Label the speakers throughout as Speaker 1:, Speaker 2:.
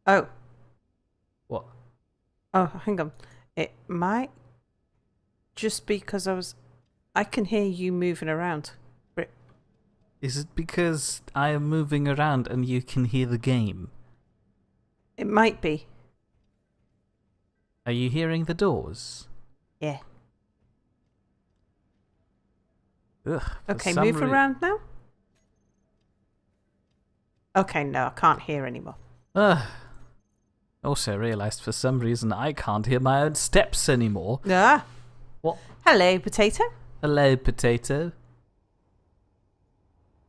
Speaker 1: Oh.
Speaker 2: What?
Speaker 1: Oh, hang on. It might just be because I can hear you moving around.
Speaker 2: Is it because I am moving around and you can hear the game?
Speaker 1: It might be.
Speaker 2: Are you hearing the doors?
Speaker 1: Yeah.
Speaker 2: Ugh,
Speaker 1: okay, move around now. Okay, no, I can't hear anymore.
Speaker 2: Also realised for some reason I can't hear my own steps anymore.
Speaker 1: Ah.
Speaker 2: What?
Speaker 1: Hello, potato.
Speaker 2: Hello, potato.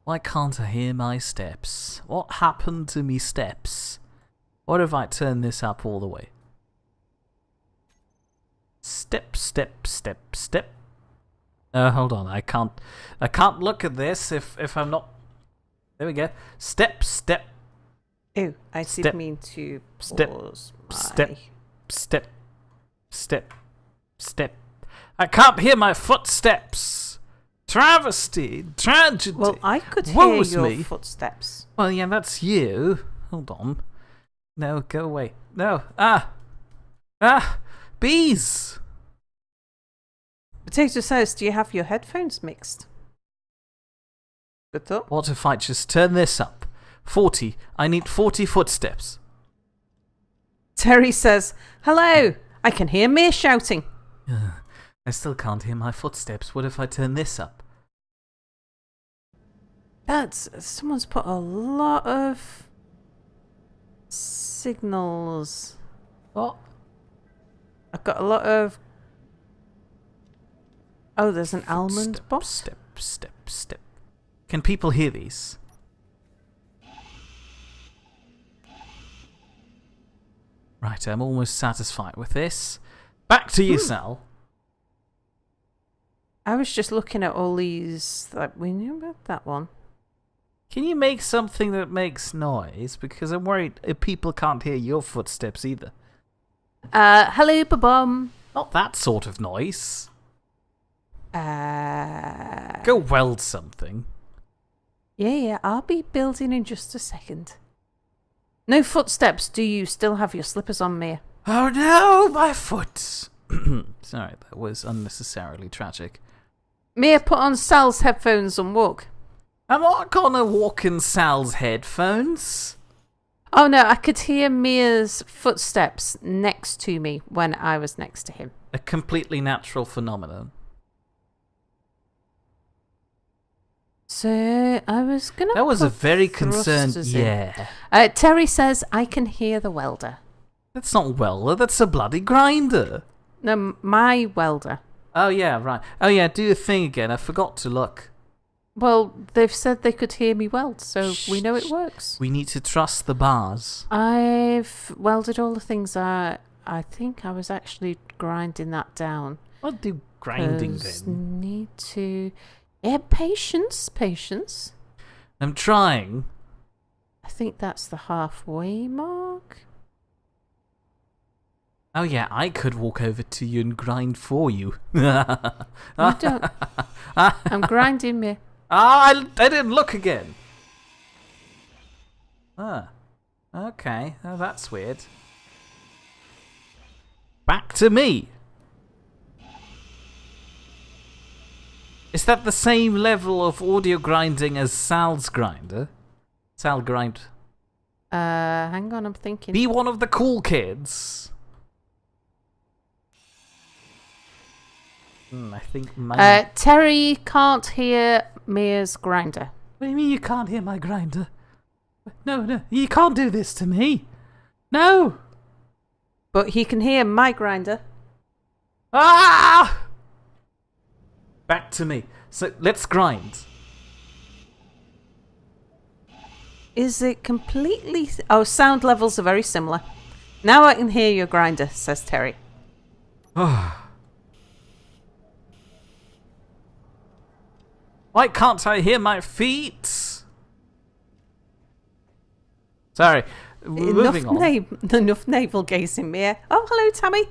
Speaker 2: Why can't I hear my steps? What happened to me steps? What if I turn this up all the way? Step, step, step, step. Hold on, I can't look at this if I'm not. There we go. Step, step.
Speaker 1: Ew, I didn't mean to pause
Speaker 2: step, step, step, step. I can't hear my footsteps. Travesty, tragedy.
Speaker 1: Well, I could hear your footsteps.
Speaker 2: Well, yeah, that's you. Hold on. No, go away. No. Bees.
Speaker 1: Potato says, do you have your headphones mixed? Good thought.
Speaker 2: What if I just turn this up? 40. I need 40 footsteps.
Speaker 1: Terry says, hello. I can hear Mia shouting.
Speaker 2: I still can't hear my footsteps. What if I turn this up?
Speaker 1: Someone's put a lot of signals.
Speaker 2: What?
Speaker 1: I've got a lot of... Oh, there's an almond box.
Speaker 2: Step, step, step. Can people hear these? Right, I'm almost satisfied with this. Back to you, Sal.
Speaker 1: I was just looking at all these. We knew about that one.
Speaker 2: Can you make something that makes noise? Because I'm worried people can't hear your footsteps either.
Speaker 1: Hello, ba-bum.
Speaker 2: Not that sort of noise.
Speaker 1: Go
Speaker 2: Go weld something.
Speaker 1: Yeah, I'll be building in just a second. No footsteps. Do you still have your slippers on, Mia?
Speaker 2: Oh no, my foot. Sorry, that was unnecessarily tragic.
Speaker 1: Mia, put on Sal's headphones and walk.
Speaker 2: I'm not gonna walk in Sal's headphones.
Speaker 1: Oh no, I could hear Mia's footsteps next to me when I was next to him.
Speaker 2: A completely natural phenomenon.
Speaker 1: So I was gonna.
Speaker 2: That was a very concerned. Yeah.
Speaker 1: Terry says I can hear the welder.
Speaker 2: That's not welder. That's a bloody grinder.
Speaker 1: No, my welder.
Speaker 2: Oh yeah, right. Oh yeah, do your thing again. I forgot to look.
Speaker 1: Well, they've said they could hear me weld, so we know it works.
Speaker 2: We need to trust the bars.
Speaker 1: I've welded all the things. I think I was actually grinding that down.
Speaker 2: What do grinding then?
Speaker 1: Need to. Yeah, patience.
Speaker 2: I'm trying.
Speaker 1: I think that's the halfway mark.
Speaker 2: Oh yeah, I could walk over to you and grind for you.
Speaker 1: You don't. I'm grinding me.
Speaker 2: I didn't look again. Okay. Oh, that's weird. Back to me. Is that the same level of audio grinding as Sal's grinder? Sal grind.
Speaker 1: Hang on, I'm thinking.
Speaker 2: Be one of the cool kids. I think my...
Speaker 1: Terry can't hear Mia's grinder.
Speaker 2: What do you mean you can't hear my grinder? No, you can't do this to me. No.
Speaker 1: But he can hear my grinder.
Speaker 2: Ah! Back to me. So let's grind.
Speaker 1: Is it completely... Oh, sound levels are very similar. Now I can hear your grinder, says Terry.
Speaker 2: Why can't I hear my feet? Sorry. Moving on.
Speaker 1: Enough navel gazing, Mia. Oh, hello, Tammy.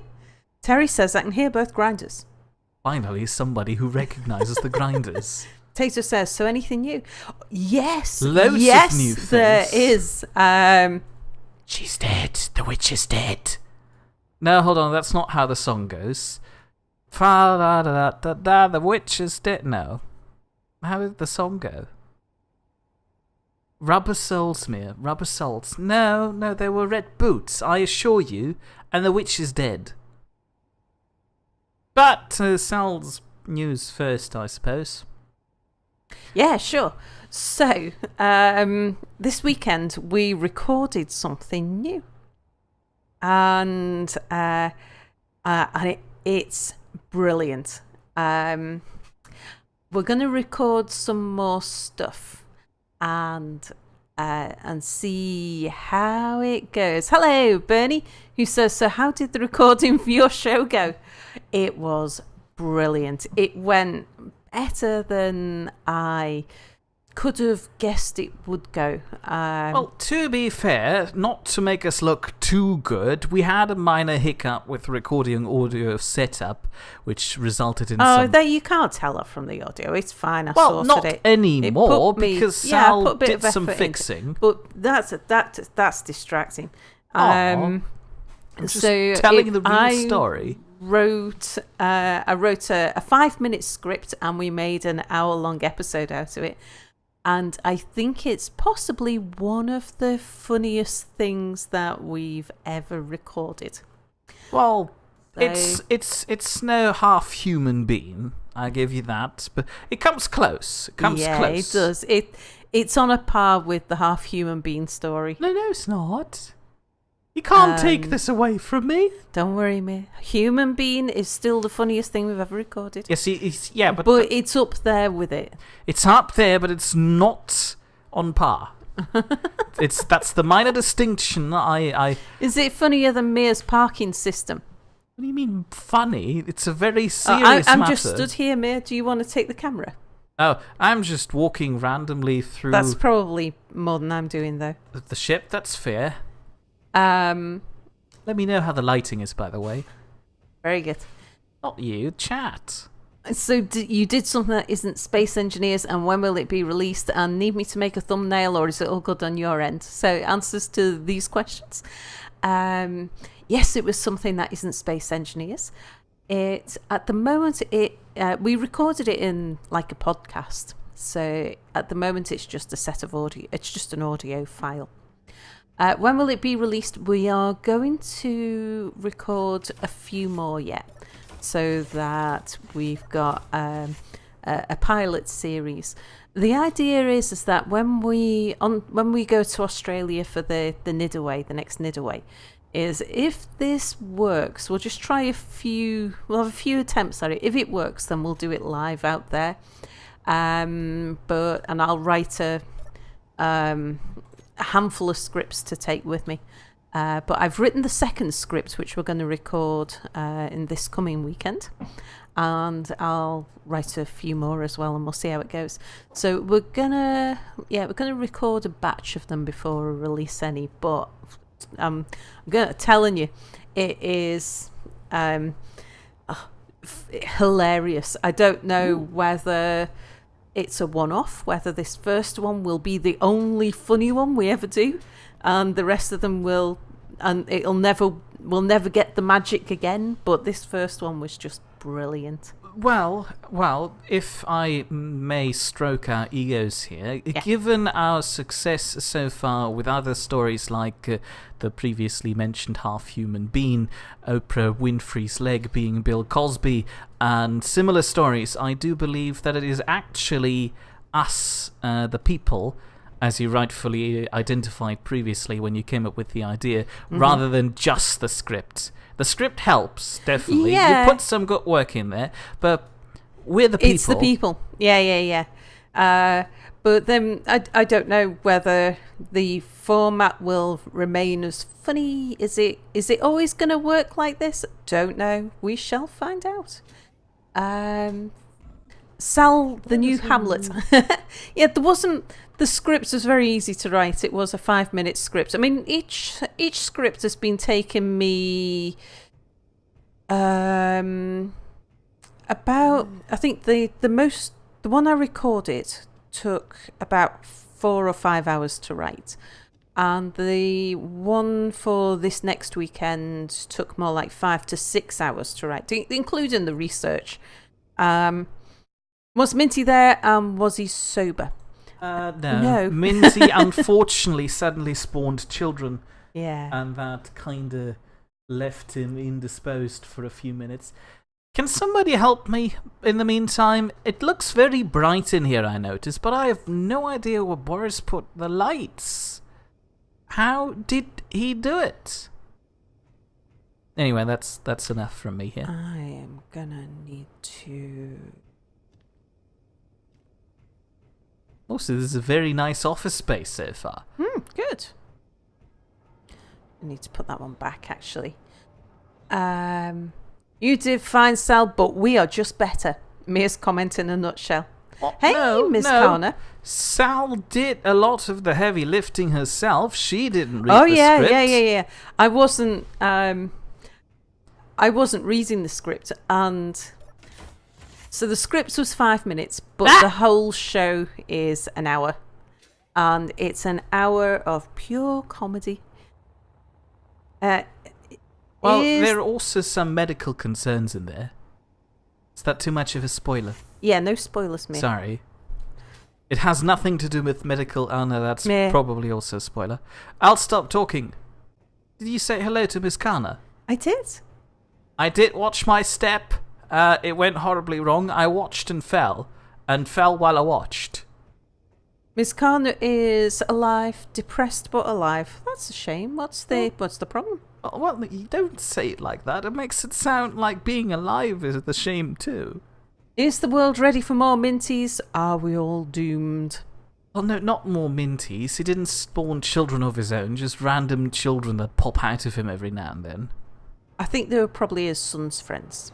Speaker 1: Terry says I can hear both grinders.
Speaker 2: Finally, somebody who recognises the grinders.
Speaker 1: Taser says, so anything new? Yes.
Speaker 2: Loads of new things.
Speaker 1: There is.
Speaker 2: She's dead. The witch is dead. No, hold on. That's not how the song goes. Fa da da da da. The witch is dead. No. How did the song go? Rubber soles, Mia. Rubber soles. No, they were red boots, I assure you, and the witch is dead. But Sal's news first, I suppose.
Speaker 1: Yeah, sure. So, this weekend we recorded something new. And it's brilliant. We're going to record some more stuff and see how it goes. Hello, Bernie, who says, so how did the recording for your show go? It was brilliant. It went better than I could have guessed it would go.
Speaker 2: Well, to be fair, not to make us look too good, we had a minor hiccup with recording audio setup, which resulted in some...
Speaker 1: Oh, you can't tell that from the audio. It's fine. I
Speaker 2: well,
Speaker 1: sorted
Speaker 2: not
Speaker 1: it.
Speaker 2: anymore, because Sal did some
Speaker 1: into,
Speaker 2: fixing.
Speaker 1: but that's distracting.
Speaker 2: I'm just telling the real story.
Speaker 1: I wrote a 5-minute script, and we made an hour-long episode out of it. And I think it's possibly one of the funniest things that we've ever recorded.
Speaker 2: Well, so, it's no half human being, I give you that, but it comes close. It comes close.
Speaker 1: It does. It's on a par with the half human being story.
Speaker 2: No, it's not. You can't take this away from me.
Speaker 1: Don't worry, me. Human being is still the funniest thing we've ever recorded.
Speaker 2: Yes,
Speaker 1: but it's up there with it.
Speaker 2: It's up there, but it's not on par. That's the minor distinction.
Speaker 1: Is it funnier than Mia's parking system?
Speaker 2: What do you mean funny? It's a very serious
Speaker 1: I'm
Speaker 2: matter.
Speaker 1: just stood here, Mia. Do you want to take the camera?
Speaker 2: Oh, I'm just walking randomly through.
Speaker 1: That's probably more than I'm doing, though.
Speaker 2: The ship. That's fair. Let me know how the lighting is, by the way.
Speaker 1: Very good.
Speaker 2: Not you, chat.
Speaker 1: So you did something that isn't Space Engineers, and when will it be released? And need me to make a thumbnail, or is it all good on your end? So answers to these questions. Yes, it was something that isn't Space Engineers. At the moment, we recorded it in like a podcast. So at the moment, it's just a set of audio. It's just an audio file. When will it be released? We are going to record a few more yet, so that we've got a pilot series. The idea is that when we go to Australia for the Nidd Away, the next Nidd Away, is if this works, we'll just try we'll have a few attempts at it. If it works, then we'll do it live out there. And I'll write a handful of scripts to take with me, but I've written the second script, which we're going to record in this coming weekend, and I'll write a few more as well, and we'll see how it goes. So we're gonna record a batch of them before we release any, but I'm telling you, it is hilarious. I don't know whether it's a one-off, whether this first one will be the only funny one we ever do, and the rest of them we'll never get the magic again. But this first one was just brilliant.
Speaker 2: Well, if I may stroke our egos here, given our success so far with other stories like the previously mentioned half-human being, Oprah Winfrey's leg being Bill Cosby, and similar stories, I do believe that it is actually us, the people, as you rightfully identified previously when you came up with the idea, rather than just the script. The script helps, definitely.
Speaker 1: Yeah.
Speaker 2: You put some good work in there, but we're the people.
Speaker 1: It's the people. Yeah. But then I don't know whether the format will remain as funny. Is it always going to work like this? Don't know. We shall find out. Sal, the new Hamlet. Yeah, the script was very easy to write. It was a 5-minute script. I mean, each script has been taking me about, I think the one I recorded took about 4 or 5 hours to write. And the one for this next weekend took more like 5 to 6 hours to write, including the research. Was Minty there and was he sober?
Speaker 2: No. Minty unfortunately suddenly spawned children.
Speaker 1: Yeah.
Speaker 2: And that kind of left him indisposed for a few minutes. Can somebody help me in the meantime? It looks very bright in here, I noticed, but I have no idea where Boris put the lights. How did he do it? Anyway, that's enough from me here.
Speaker 1: I am gonna need to...
Speaker 2: Also, this is a very nice office space so far.
Speaker 1: Good. I need to put that one back, actually. You did fine, Sal, but we are just better. Mia's comment in a nutshell. Hey, Miss Connor.
Speaker 2: Sal did a lot of the heavy lifting herself. She didn't read the script.
Speaker 1: Yeah. I wasn't reading the script, and so the script was 5 minutes, but the whole show is an hour, and it's an hour of pure comedy.
Speaker 2: Well, there are also some medical concerns in there. Is that too much of a spoiler?
Speaker 1: Yeah, no spoilers, Mia.
Speaker 2: Sorry. It has nothing to do with medical... Oh, no, that's probably also a spoiler. I'll stop talking. Did you say hello to Miss Kana?
Speaker 1: I did.
Speaker 2: I did watch my step. It went horribly wrong. I watched and fell while I watched.
Speaker 1: Miss Kana is alive, depressed but alive. That's a shame. What's the problem?
Speaker 2: Well, you don't say it like that. It makes it sound like being alive is the shame too.
Speaker 1: Is the world ready for more Minties? Are we all doomed?
Speaker 2: Well, no, not more Minties. He didn't spawn children of his own, just random children that pop out of him every now and then.
Speaker 1: I think they were probably his son's friends.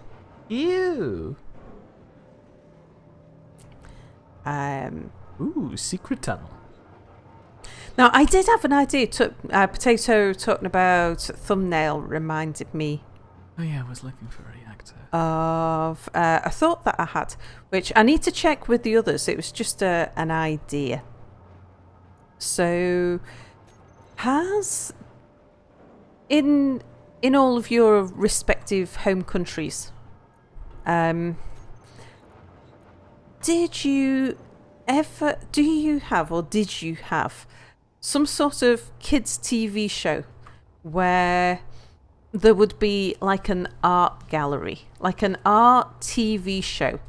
Speaker 2: Ew.
Speaker 1: Ooh,
Speaker 2: secret tunnel.
Speaker 1: Now, I did have an idea. Potato talking about thumbnail reminded me.
Speaker 2: Oh yeah, I was looking for a reactor.
Speaker 1: Of a thought that I had, which I need to check with the others. It was just an idea. So, has in all of your respective home countries, did you have some sort of kids' TV show where there would be like an art gallery, like an art TV show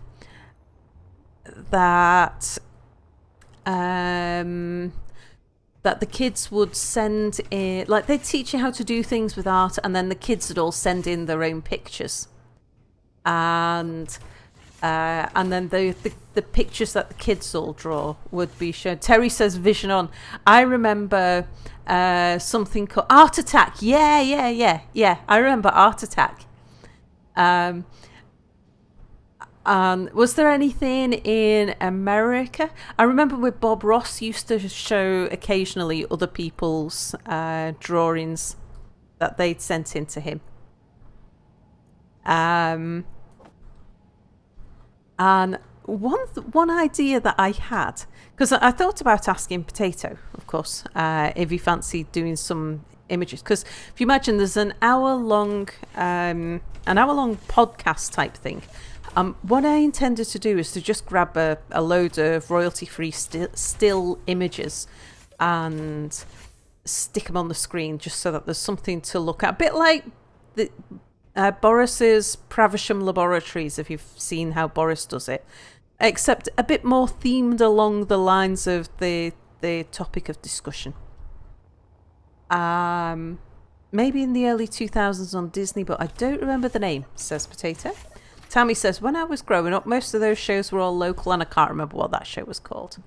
Speaker 1: that the kids would send in, like they'd teach you how to do things with art, and then the kids would all send in their own pictures, and then the pictures that the kids all draw would be shown. Terry says Vision On. I remember something called Art Attack. Yeah. I remember Art Attack. And was there anything in America? I remember with Bob Ross used to show occasionally other people's drawings that they'd sent in to him. And one idea that I had, because I thought about asking Potato, of course, if he fancied doing some images. Because if you imagine, there's an hour long podcast type thing. What I intended to do is to just grab a load of royalty-free still images and stick them on the screen, just so that there's something to look at. A bit like the Boris's Pravisham Laboratories, if you've seen how Boris does it, except a bit more themed along the lines of the topic of discussion. Maybe in the early 2000s on Disney, but I don't remember the name, says Potato. Tammy says, when I was growing up, most of those shows were all local, and I can't remember what that show was called.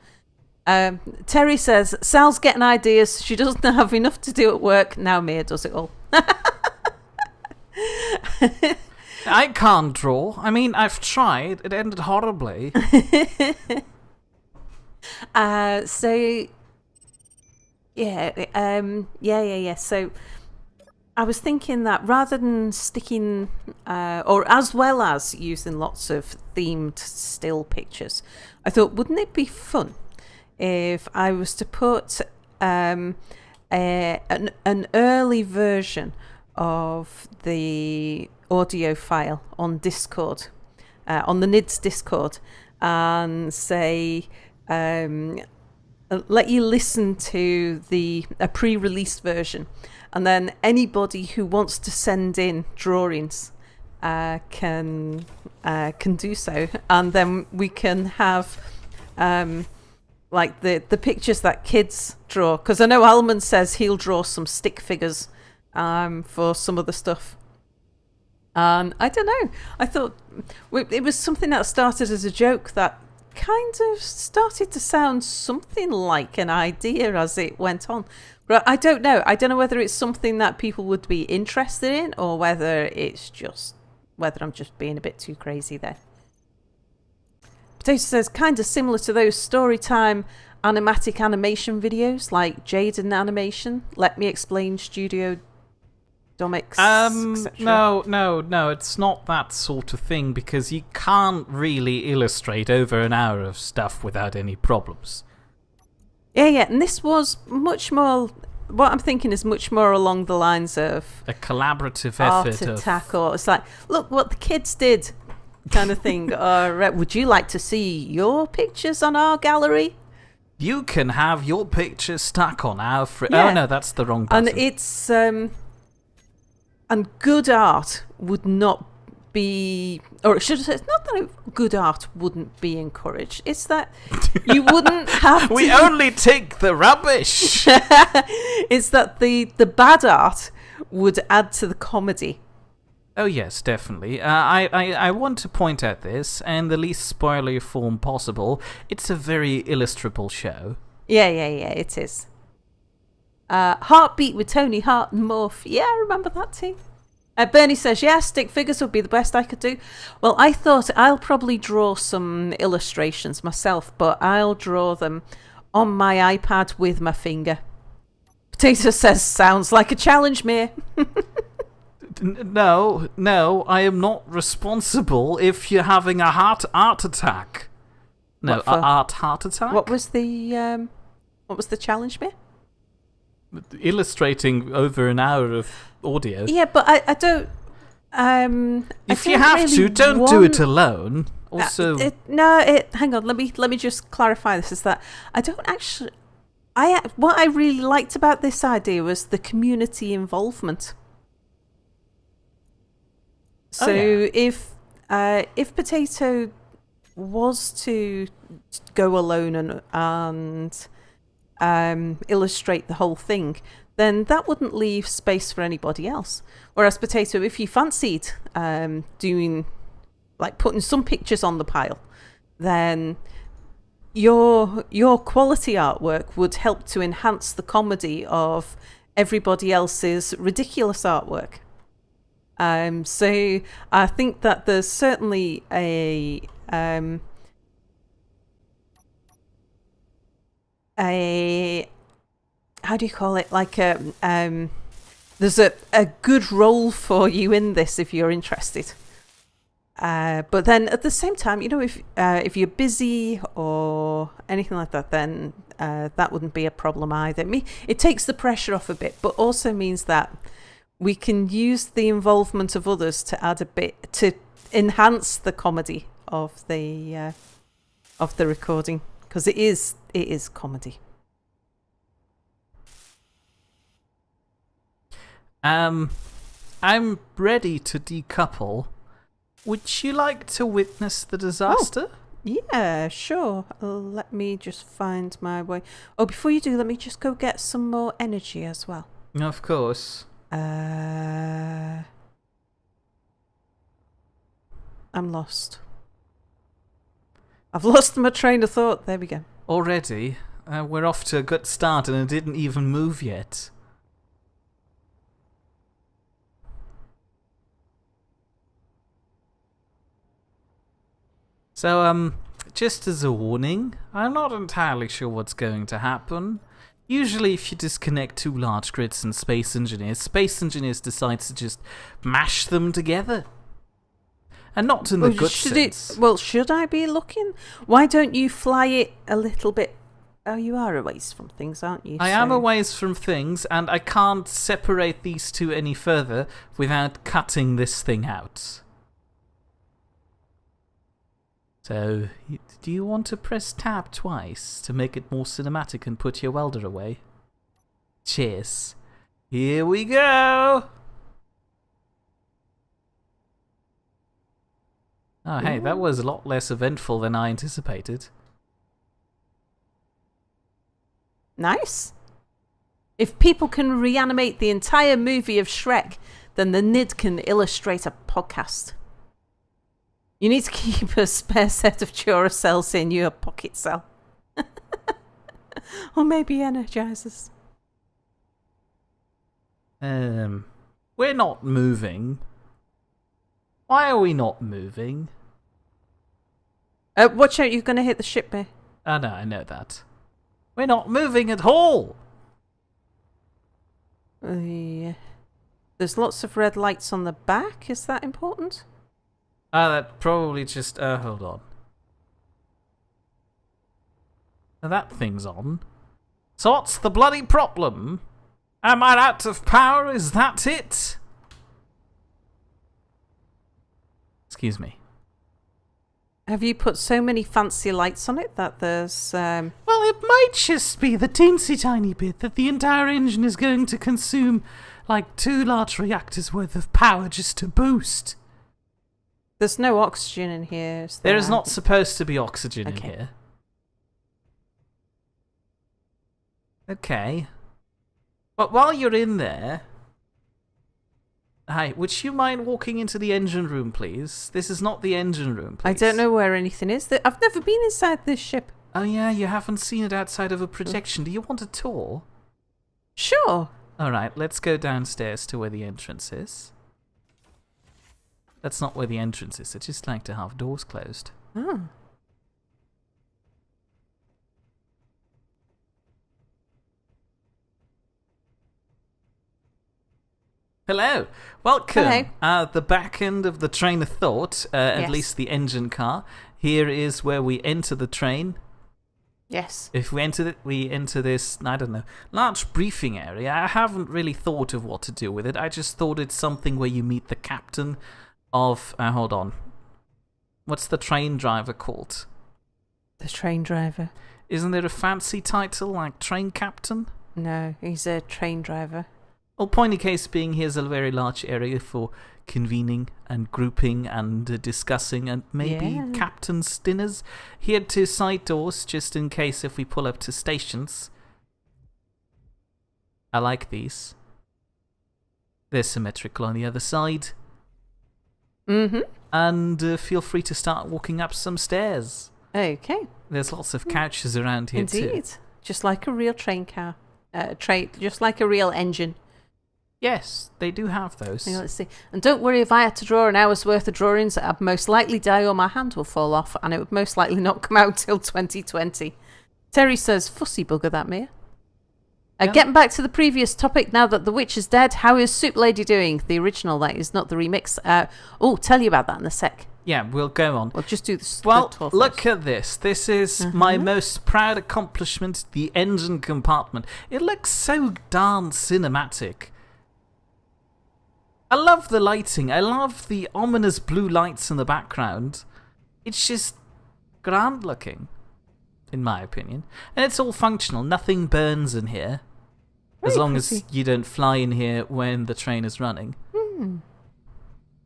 Speaker 1: Terry says, Sal's getting ideas. She doesn't have enough to do at work. Now Mia does it all.
Speaker 2: I can't draw. I mean, I've tried. It ended horribly.
Speaker 1: So, yeah. So, I was thinking that rather than sticking, or as well as using lots of themed still pictures, I thought, wouldn't it be fun if I was to put a an early version of the audio file on Discord, on the Nidd's Discord, and say, let you listen to a pre-released version, and then anybody who wants to send in drawings can do so, and then we can have like the pictures that kids draw, because I know Almond says he'll draw some stick figures for some of the stuff. And I don't know, I thought it was something that started as a joke that kind of started to sound something like an idea as it went on. But I don't know whether it's something that people would be interested in, or whether I'm just being a bit too crazy there. Potato says, kind of similar to those storytime animatic animation videos like Jaden Animation, Let Me Explain Studio Domics,
Speaker 2: No, it's not that sort of thing, because you can't really illustrate over an hour of stuff without any problems.
Speaker 1: Yeah, and this was much more, what I'm thinking is much more along the lines of
Speaker 2: a collaborative
Speaker 1: art
Speaker 2: effort
Speaker 1: attack, or it's like, look what the kids did kind of thing. Or would you like to see your pictures on our gallery?
Speaker 2: You can have your pictures stuck on our
Speaker 1: Yeah.
Speaker 2: Oh no, that's the wrong button.
Speaker 1: And it's and good art would not be, or it should have said, it's not that good art wouldn't be encouraged, it's that you wouldn't have
Speaker 2: we
Speaker 1: to,
Speaker 2: only take the rubbish.
Speaker 1: it's that the bad art would add to the comedy.
Speaker 2: Oh yes, definitely. I want to point out this, in the least spoiler form possible, it's a very illustrable show.
Speaker 1: Yeah, it is. Heartbeat with Tony Hart and Morph. Yeah, I remember that too. Bernie says, yeah, stick figures would be the best I could do. Well, I thought I'll probably draw some illustrations myself, but I'll draw them on my iPad with my finger. Potato says, sounds like a challenge, Mir.
Speaker 2: No, I am not responsible if you're having a heart attack. No, heart attack?
Speaker 1: What was the challenge, Mir?
Speaker 2: Illustrating over an hour of audio.
Speaker 1: Yeah, but I don't.
Speaker 2: If you have to, don't do it alone. Also,
Speaker 1: hang on. Let me just clarify this. Is that I don't actually. What I really liked about this idea was the community involvement. So if Potato was to go alone and illustrate the whole thing, then that wouldn't leave space for anybody else. Whereas Potato, if you fancied doing, like, putting some pictures on the pile, then your quality artwork would help to enhance the comedy of everybody else's ridiculous artwork. So I think that there's certainly a how do you call it, like there's a good role for you in this if you're interested, but then at the same time, you know, if you're busy or anything like that, then that wouldn't be a problem either. It takes the pressure off a bit, but also means that we can use the involvement of others to add a bit to enhance the comedy of the recording, because it is comedy.
Speaker 2: I'm ready to decouple. Would you like to witness the disaster?
Speaker 1: Oh, yeah, sure. Let me just find my way. Oh, before you do, let me just go get some more energy as well.
Speaker 2: Of course.
Speaker 1: I'm lost. I've lost my train of thought. There we go.
Speaker 2: Already? We're off to a good start and it didn't even move yet. So, just as a warning, I'm not entirely sure what's going to happen. Usually if you disconnect two large grids and Space Engineers decide to just mash them together. And not in the good sense.
Speaker 1: Should I be looking? Why don't you fly it a little bit Oh, you are a ways from things, aren't you?
Speaker 2: I am a ways from things, and I can't separate these two any further without cutting this thing out. So, do you want to press tab twice to make it more cinematic and put your welder away? Cheers. Here we go! Oh, hey, that was a lot less eventful than I anticipated.
Speaker 1: Nice. If people can reanimate the entire movie of Shrek, then the Nidd can illustrate a podcast. You need to keep a spare set of Duracells in your pocket cell. Or maybe Energizers.
Speaker 2: We're not moving. Why are we not moving?
Speaker 1: Watch out, you're going to hit the ship, mate.
Speaker 2: Oh no, I know that. We're not moving at all!
Speaker 1: Yeah. There's lots of red lights on the back. Is that important?
Speaker 2: That probably just... hold on. Now that thing's on. So what's the bloody problem? Am I out of power? Is that it? Excuse me.
Speaker 1: Have you put so many fancy lights on it that there's...
Speaker 2: Well, it might just be the teensy tiny bit that the entire engine is going to consume like 2 large reactors worth of power just to boost.
Speaker 1: There's no oxygen in here, is there?
Speaker 2: There is not supposed to be oxygen in here. Okay. But while you're in there... Hi, would you mind walking into the engine room, please? This is not the engine room, please.
Speaker 1: I don't know where anything is. I've never been inside this ship.
Speaker 2: Oh yeah, you haven't seen it outside of a projection. Do you want a tour?
Speaker 1: Sure.
Speaker 2: Alright, let's go downstairs to where the entrance is. That's not where the entrance is. I just like to have doors closed.
Speaker 1: Oh.
Speaker 2: Hello, welcome.
Speaker 1: Hello.
Speaker 2: The back end of the train of thought, at least the engine car. Here is where we enter the train.
Speaker 1: Yes.
Speaker 2: If we enter it, we enter this, I don't know, large briefing area. I haven't really thought of what to do with it. I just thought it's something where you meet the captain of, hold on. What's the train driver called?
Speaker 1: The train driver.
Speaker 2: Isn't there a fancy title like train captain?
Speaker 1: No, he's a train driver.
Speaker 2: Well, point in case being, here's a very large area for convening and grouping and discussing and maybe captain's dinners. Here 2 side doors, just in case if we pull up to stations. I like these. They're symmetrical on the other side.
Speaker 1: Mm-hmm.
Speaker 2: And feel free to start walking up some stairs.
Speaker 1: Okay.
Speaker 2: There's lots of couches around here too.
Speaker 1: Indeed. Just like a real train car. Just like a real engine.
Speaker 2: Yes, they do have those.
Speaker 1: Let's see. And don't worry, if I had to draw an hour's worth of drawings, I'd most likely die or my hand will fall off, and it would most likely not come out till 2020. Terry says, fussy bugger that, Mia. Getting back to the previous topic, now that the witch is dead, how is Soup Lady doing? The original, that is, not the remix. Tell you about that in a sec.
Speaker 2: Yeah, we'll go on.
Speaker 1: We'll just do this.
Speaker 2: Well, look at this. This is my most proud accomplishment, the engine compartment. It looks so darn cinematic. I love the lighting. I love the ominous blue lights in the background. It's just grand looking, in my opinion. And it's all functional. Nothing burns in here. As long as you don't fly in here when the train is running.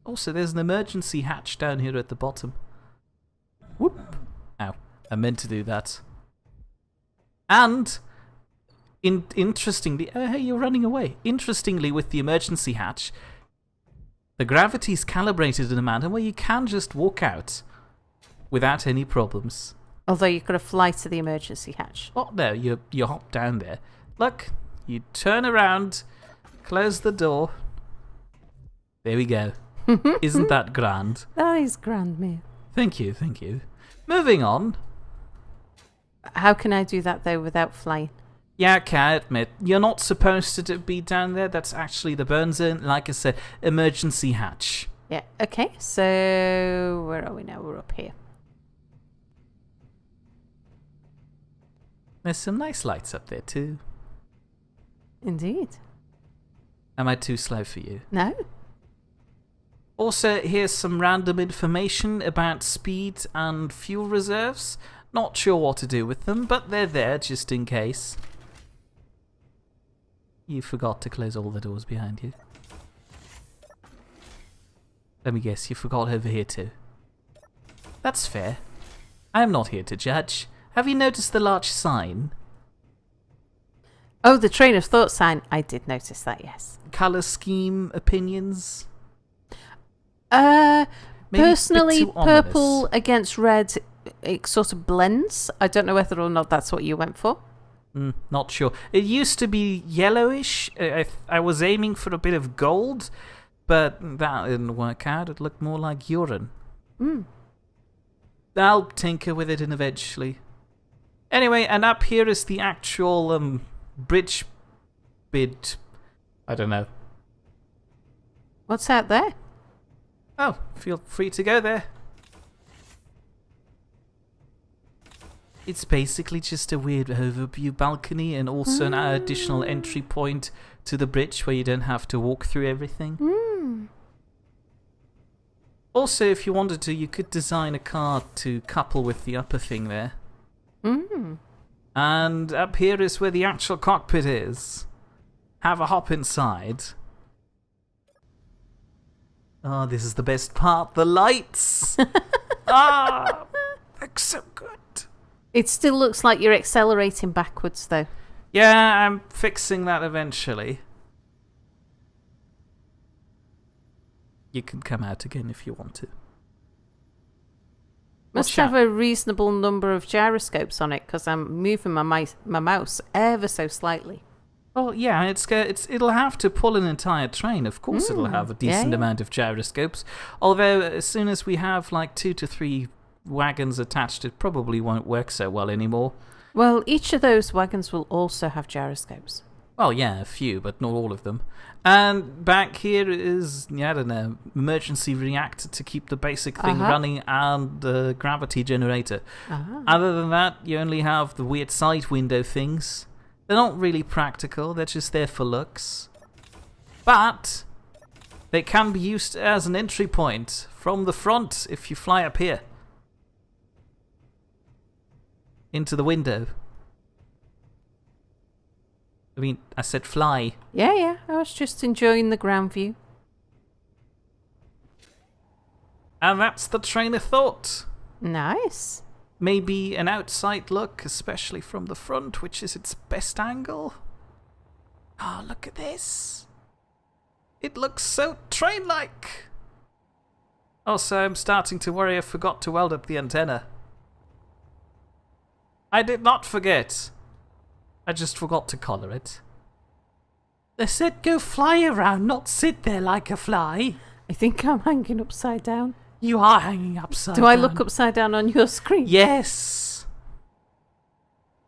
Speaker 2: Also, there's an emergency hatch down here at the bottom. Whoop. Ow. I meant to do that. And, interestingly... hey, you're running away. Interestingly, with the emergency hatch... The gravity's calibrated in a manner where you can just walk out without any problems.
Speaker 1: Although you've got to fly to the emergency hatch.
Speaker 2: Oh, no, you hop down there. Look, you turn around, close the door. There we go. Isn't that grand?
Speaker 1: That is grand, Mia.
Speaker 2: Thank you, thank you. Moving on.
Speaker 1: How can I do that, though, without flying?
Speaker 2: Yeah, okay, I admit, you're not supposed to be down there. That's actually the burn zone. Like I said, emergency hatch.
Speaker 1: Yeah, okay. So, where are we now? We're up here.
Speaker 2: There's some nice lights up there too.
Speaker 1: Indeed.
Speaker 2: Am I too slow for you?
Speaker 1: No.
Speaker 2: Also, here's some random information about speed and fuel reserves. Not sure what to do with them, but they're there just in case. You forgot to close all the doors behind you. Let me guess, you forgot over here too. That's fair. I am not here to judge. Have you noticed the large sign?
Speaker 1: Oh, the train of thought sign. I did notice that, yes.
Speaker 2: Colour scheme opinions?
Speaker 1: Maybe personally,
Speaker 2: a bit too
Speaker 1: purple
Speaker 2: ominous.
Speaker 1: against red, it sort of blends. I don't know whether or not that's what you went for.
Speaker 2: Not sure. It used to be yellowish. I was aiming for a bit of gold, but that didn't work out. It looked more like urine. I'll tinker with it eventually. Anyway, and up here is the actual bridge bid. I don't know.
Speaker 1: What's out there?
Speaker 2: Oh, feel free to go there. It's basically just a weird overview balcony and also an additional entry point to the bridge where you don't have to walk through everything. Also, if you wanted to, you could design a car to couple with the upper thing there. And up here is where the actual cockpit is. Have a hop inside. Oh, this is the best part. The lights! Looks so good.
Speaker 1: It still looks like you're accelerating backwards, though.
Speaker 2: Yeah, I'm fixing that eventually. You can come out again if you want to.
Speaker 1: Must have a reasonable number of gyroscopes on it, because I'm moving my mouse ever so slightly.
Speaker 2: Well, yeah, it'll have to pull an entire train. Of course it'll have a decent amount of gyroscopes. Although, as soon as we have like 2 to 3 wagons attached, it probably won't work so well anymore.
Speaker 1: Well, each of those wagons will also have gyroscopes.
Speaker 2: Well, yeah, a few, but not all of them. And back here is, I don't know, emergency reactor to keep the basic thing running and the gravity generator. Other than that, you only have the weird side window things. They're not really practical, they're just there for looks. But they can be used as an entry point from the front if you fly up here. Into the window. I mean, I said fly.
Speaker 1: Yeah, I was just enjoying the ground view.
Speaker 2: And that's the train of thought.
Speaker 1: Nice.
Speaker 2: Maybe an outside look, especially from the front, which is its best angle. Oh, look at this. It looks so train-like. Also, I'm starting to worry I forgot to weld up the antenna. I did not forget. I just forgot to collar it. They said go fly around, not sit there like a fly.
Speaker 1: I think I'm hanging upside down.
Speaker 2: You are hanging upside down.
Speaker 1: Do I look upside down on your screen?
Speaker 2: Yes.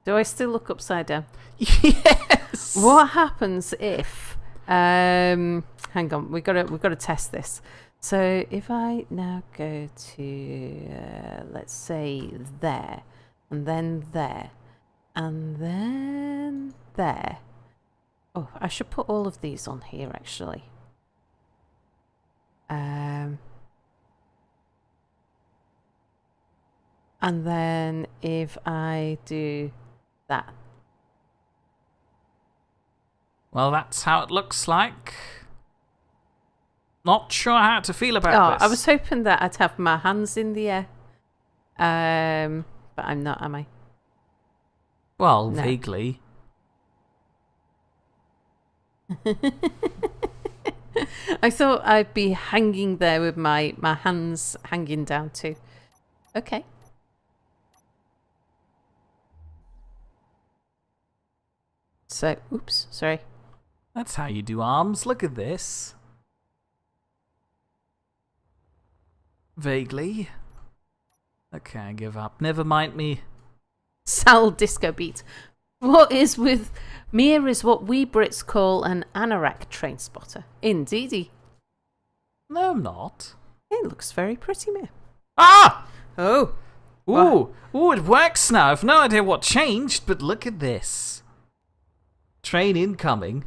Speaker 1: Do I still look upside down?
Speaker 2: Yes.
Speaker 1: What happens if... hang on, we gotta test this. So if I now go to, let's say there, and then there, and then there. Oh, I should put all of these on here, actually. And then if I do that.
Speaker 2: Well, that's how it looks like. Not sure how to feel about this.
Speaker 1: I was hoping that I'd have my hands in the air. But I'm not, am I?
Speaker 2: Well,
Speaker 1: No.
Speaker 2: vaguely.
Speaker 1: I thought I'd be hanging there with my hands hanging down too. Okay. So, oops, sorry.
Speaker 2: That's how you do arms. Look at this. Vaguely. Okay, I give up. Never mind me.
Speaker 1: Sal disco beat. What is with Mia is what we Brits call an anorak train spotter. Indeedy.
Speaker 2: No, I'm not.
Speaker 1: It looks very pretty, Mia.
Speaker 2: Ah!
Speaker 1: Oh.
Speaker 2: Ooh, it works now. I've no idea what changed, but look at this. Train incoming.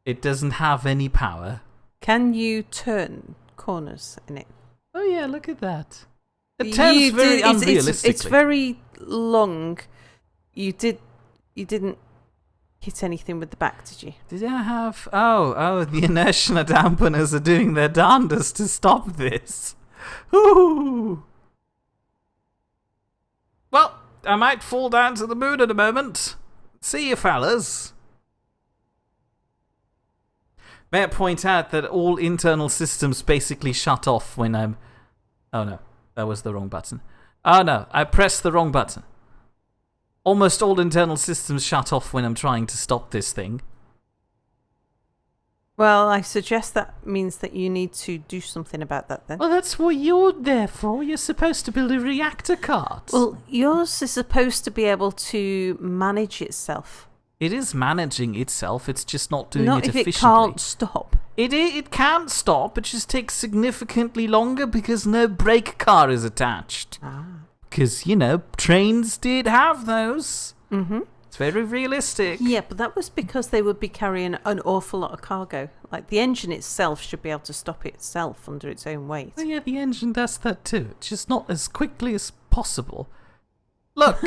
Speaker 2: It doesn't have any power.
Speaker 1: Can you turn corners in it?
Speaker 2: Oh yeah, look at that. It turns very unrealistically.
Speaker 1: It's very long. You didn't hit anything with the back, did you?
Speaker 2: Did I have... Oh, the inertia dampeners are doing their darndest to stop this. Ooh. Well, I might fall down to the moon in a moment. See you, fellas. May I point out that all internal systems basically shut off when I'm... Oh no, that was the wrong button. Oh no, I pressed the wrong button. Almost all internal systems shut off when I'm trying to stop this thing.
Speaker 1: Well, I suggest that means that you need to do something about that then.
Speaker 2: Well, that's what you're there for. You're supposed to build a reactor cart.
Speaker 1: Well, yours is supposed to be able to manage itself.
Speaker 2: It is managing itself, it's just not doing
Speaker 1: Not
Speaker 2: it
Speaker 1: if
Speaker 2: efficiently.
Speaker 1: it can't stop.
Speaker 2: It can't stop, it just takes significantly longer because no brake car is attached. Because, trains did have those. Mm-hmm. It's very realistic.
Speaker 1: Yeah, but that was because they would be carrying an awful lot of cargo. Like, the engine itself should be able to stop itself under its own weight.
Speaker 2: Oh yeah, the engine does that too. It's just not as quickly as possible. Look,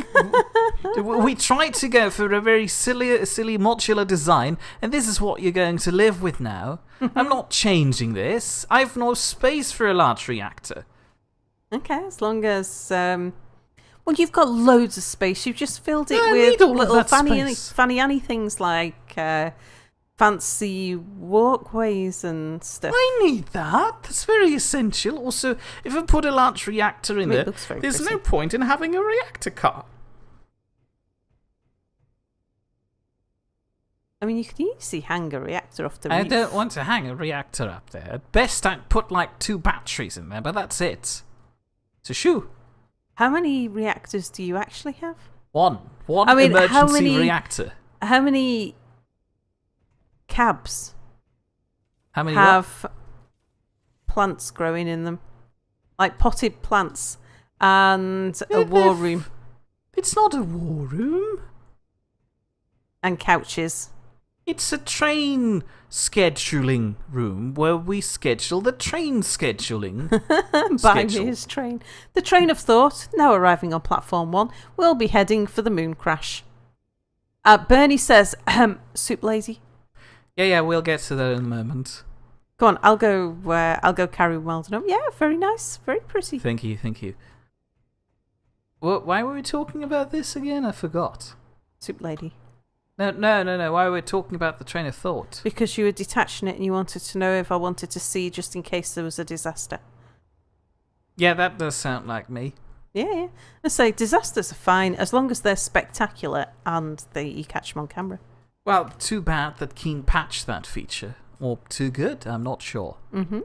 Speaker 2: we tried to go for a very silly modular design, and this is what you're going to live with now. I'm not changing this. I've no space for a large reactor.
Speaker 1: Okay, as long as... well, you've got loads of space. You've just filled it with little fanny Annie things like fancy walkways and stuff.
Speaker 2: I need that. That's very essential. Also, if I put a large reactor in there, there's no point in having a reactor car.
Speaker 1: I mean, you could easily hang a reactor off the roof.
Speaker 2: I don't want to hang a reactor up there. At best, I'd put like 2 batteries in there, but that's it. So shoo.
Speaker 1: How many reactors do you actually have?
Speaker 2: One emergency reactor.
Speaker 1: How many cabs
Speaker 2: have
Speaker 1: plants growing in them? Like potted plants and a war room.
Speaker 2: It's not a war room.
Speaker 1: And couches.
Speaker 2: It's a train scheduling room where we schedule the train scheduling.
Speaker 1: By his train. The train of thought, now arriving on platform 1, will be heading for the moon crash. Bernie says, soup lazy.
Speaker 2: Yeah, we'll get to that in a moment.
Speaker 1: Go on, I'll go carry Weldon up. Yeah, very nice, very pretty.
Speaker 2: Thank you. Why were we talking about this again? I forgot.
Speaker 1: Soup lady.
Speaker 2: No. Why were we talking about the train of thought?
Speaker 1: Because you were detaching it and you wanted to know if I wanted to see just in case there was a disaster.
Speaker 2: Yeah, that does sound like me.
Speaker 1: Yeah. I say disasters are fine as long as they're spectacular and you catch them on camera.
Speaker 2: Well, too bad that Keen patched that feature. Or too good, I'm not sure.
Speaker 1: Mm-hmm.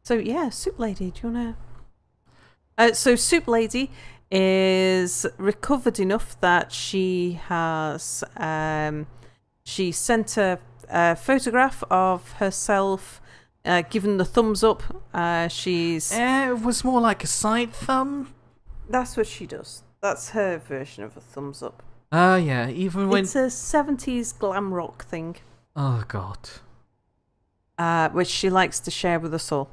Speaker 1: So, yeah, Soup Lady, do you want to... So, Soup Lady is recovered enough that she has... she sent a photograph of herself given the thumbs up. She's...
Speaker 2: it was more like a side thumb.
Speaker 1: That's what she does. That's her version of a thumbs up.
Speaker 2: Oh, yeah, even when...
Speaker 1: It's a 70s glam rock thing.
Speaker 2: Oh, God.
Speaker 1: Which she likes to share with us all.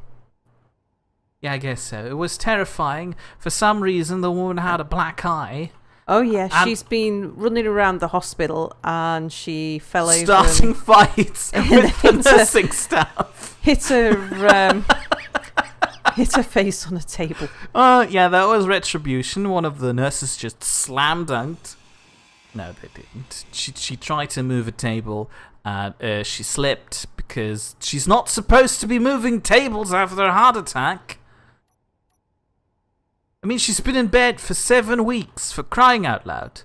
Speaker 2: Yeah, I guess so. It was terrifying. For some reason, the woman had a black eye.
Speaker 1: Oh, yeah. She's been running around the hospital and she fell over.
Speaker 2: Starting fights with the nursing staff.
Speaker 1: Hit her face on a table.
Speaker 2: Yeah, that was retribution. One of the nurses just slam dunked. No, they didn't. She tried to move a table and she slipped because she's not supposed to be moving tables after a heart attack. I mean, she's been in bed for 7 weeks, for crying out loud.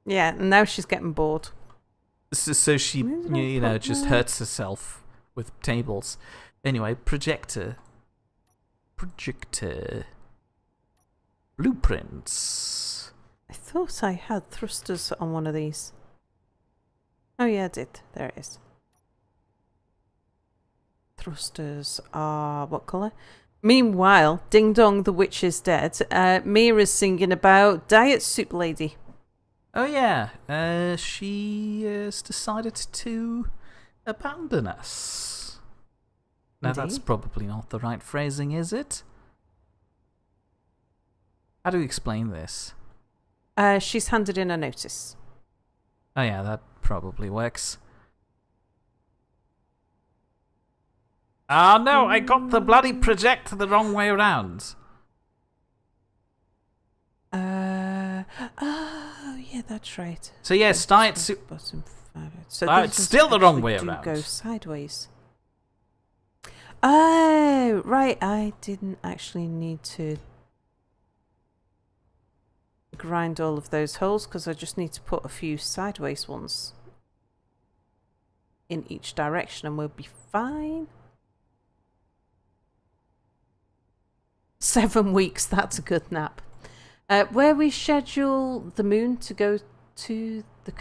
Speaker 1: Yeah, and now she's getting bored.
Speaker 2: So she, just hurts herself with tables. Anyway, projector. Blueprints.
Speaker 1: I thought I had thrusters on one of these. Oh yeah, I did. There it is. thrusters are what colour? Meanwhile, Ding Dong the Witch is dead. Mira's singing about Diet Soup Lady.
Speaker 2: Oh yeah, she has decided to abandon us. Now
Speaker 1: Indeed.
Speaker 2: that's probably not the right phrasing, is it? How do we explain this?
Speaker 1: She's handed in a notice.
Speaker 2: Oh yeah, that probably works. Ah no, I got the bloody projector the wrong way around.
Speaker 1: Oh yeah, that's right.
Speaker 2: So yes, Diet Soup.
Speaker 1: Bottom 5. So
Speaker 2: It's still the wrong way around.
Speaker 1: Go sideways. Oh right, I didn't actually need to grind all of those holes because I just need to put a few sideways ones in each direction and we'll be fine. 7 weeks, that's a good nap. Where we schedule the moon to go to the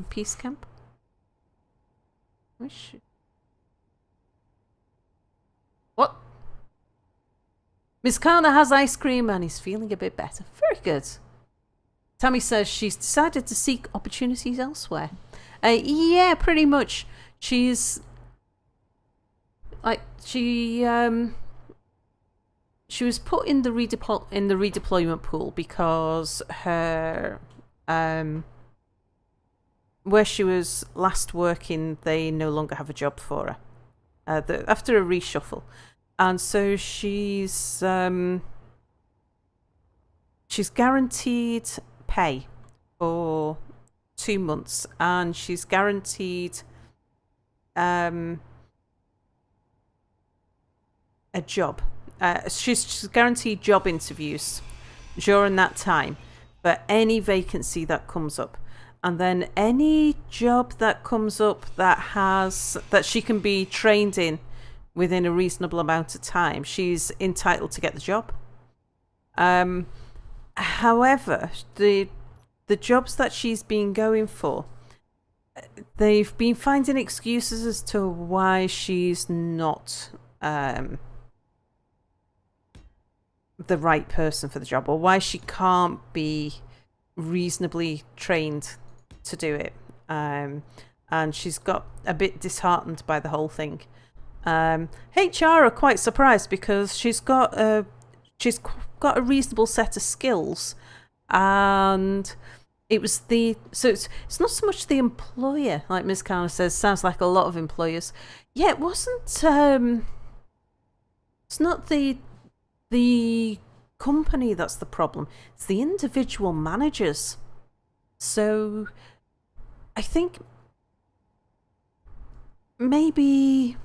Speaker 1: peace camp? What? Miss Carter has ice cream and is feeling a bit better. Very good. Tammy says she's decided to seek opportunities elsewhere. Yeah, pretty much. She's like she was put in the redeployment pool because her where she was last working, they no longer have a job for her after a reshuffle. And so she's guaranteed pay for 2 months, and she's guaranteed a job. She's guaranteed job interviews during that time for any vacancy that comes up. And then any job that comes up that she can be trained in within a reasonable amount of time, she's entitled to get the job. However, the jobs that she's been going for, they've been finding excuses as to why she's not the right person for the job, or why she can't be reasonably trained to do it. And she's got a bit disheartened by the whole thing. HR are quite surprised because she's got a reasonable set of skills, and it's not so much the employer, like Ms. Carter says. Sounds like a lot of employers. Yeah, it wasn't. It's not the company that's the problem. It's the individual managers. So I think maybe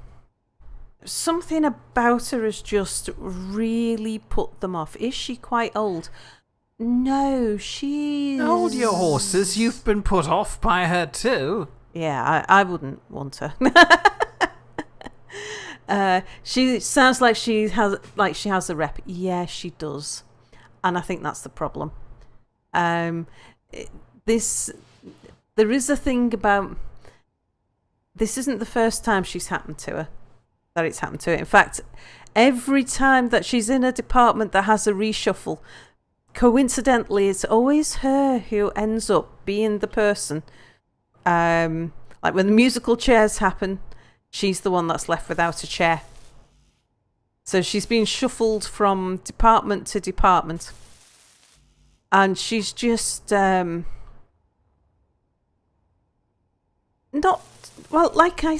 Speaker 1: something about her has just really put them off. Is she quite old? No, she's...
Speaker 2: Hold your horses, you've been put off by her too.
Speaker 1: Yeah, I wouldn't want her. She sounds like she has a rep. Yeah, she does. And I think that's the problem. There is a thing about... This isn't the first time it's happened to her. In fact, every time that she's in a department that has a reshuffle, coincidentally, it's always her who ends up being the person. Like when the musical chairs happen, she's the one that's left without a chair. So she's been shuffled from department to department. And she's just not... Well, like I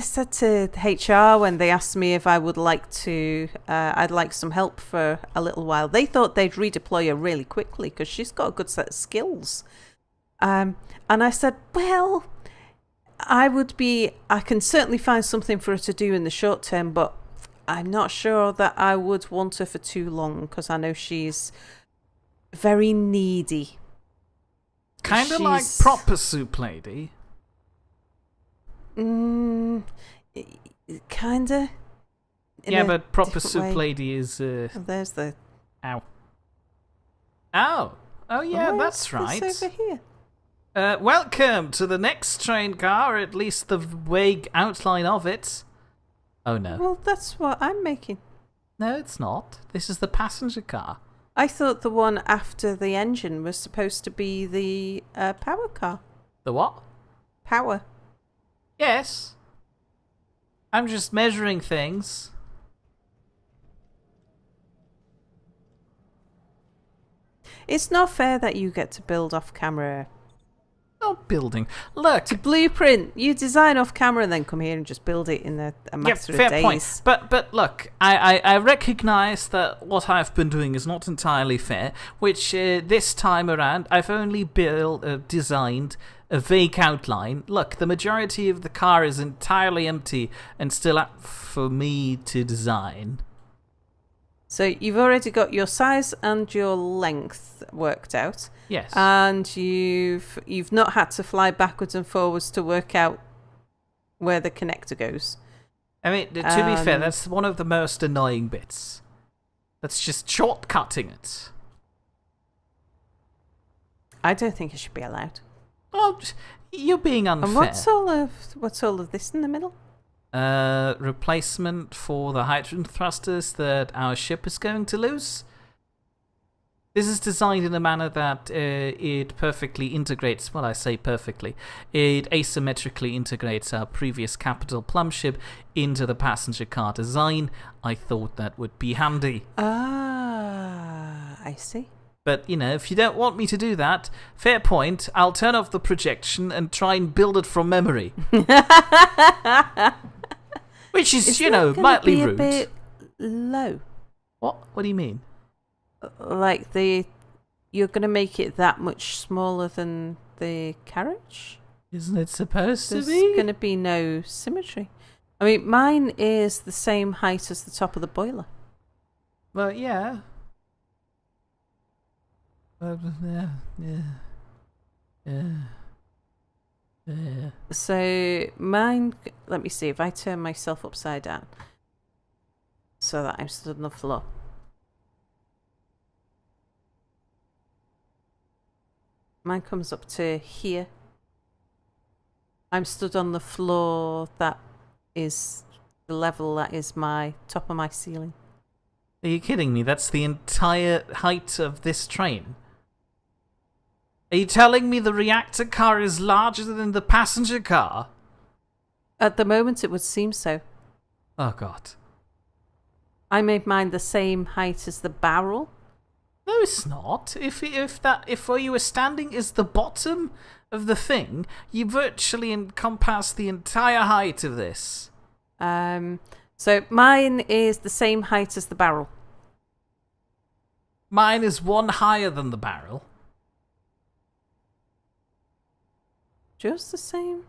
Speaker 1: said to HR when they asked me if I would like to... I'd like some help for a little while. They thought they'd redeploy her really quickly because she's got a good set of skills. And I said, well... I can certainly find something for her to do in the short term, but I'm not sure that I would want her for too long because I know she's very needy.
Speaker 2: Kind of like proper soup lady.
Speaker 1: Kind of.
Speaker 2: Yeah, but proper soup lady is...
Speaker 1: There's the...
Speaker 2: Ow. Oh, yeah, that's right.
Speaker 1: This over here?
Speaker 2: Welcome to the next train car, or at least the vague outline of it. Oh no.
Speaker 1: Well, that's what I'm making.
Speaker 2: No, it's not. This is the passenger car.
Speaker 1: I thought the one after the engine was supposed to be the power car.
Speaker 2: The what?
Speaker 1: Power.
Speaker 2: Yes. I'm just measuring things.
Speaker 1: It's not fair that you get to build off camera.
Speaker 2: Not building. Look.
Speaker 1: To blueprint. You design off camera and then come here and just build it in a matter of days.
Speaker 2: Fair point. But look, I recognise that what I've been doing is not entirely fair, which this time around I've only designed a vague outline. Look, the majority of the car is entirely empty and still up for me to design.
Speaker 1: So you've already got your size and your length worked out.
Speaker 2: Yes.
Speaker 1: And you've not had to fly backwards and forwards to work out where the connector goes.
Speaker 2: I mean, to be fair, that's one of the most annoying bits. That's just shortcutting it.
Speaker 1: I don't think it should be allowed.
Speaker 2: Oh, you're being unfair.
Speaker 1: And what's all of this in the middle?
Speaker 2: Replacement for the hydrogen thrusters that our ship is going to lose. This is designed in a manner that it perfectly integrates, well, I say perfectly, it asymmetrically integrates our previous Capital Plum ship into the passenger car design. I thought that would be handy.
Speaker 1: Ah, I see.
Speaker 2: But, if you don't want me to do that, fair point, I'll turn off the projection and try and build it from memory. Which is, mildly rude.
Speaker 1: A bit low.
Speaker 2: What? What do you mean?
Speaker 1: Like you're going to make it that much smaller than the carriage?
Speaker 2: Isn't it supposed
Speaker 1: There's
Speaker 2: to be?
Speaker 1: going to be no symmetry. I mean, mine is the same height as the top of the boiler.
Speaker 2: Well, yeah. Yeah.
Speaker 1: So mine, let me see if I turn myself upside down so that I'm stood on the floor. Mine comes up to here. I'm stood on the floor that is the level that is my top of my ceiling.
Speaker 2: Are you kidding me? That's the entire height of this train. Are you telling me the reactor car is larger than the passenger car?
Speaker 1: At the moment, it would seem so.
Speaker 2: Oh, God.
Speaker 1: I made mine the same height as the barrel.
Speaker 2: No, it's not. If where you were standing is the bottom of the thing, you virtually encompass the entire height of this.
Speaker 1: So mine is the same height as the barrel.
Speaker 2: Mine is one higher than the barrel.
Speaker 1: Just the same?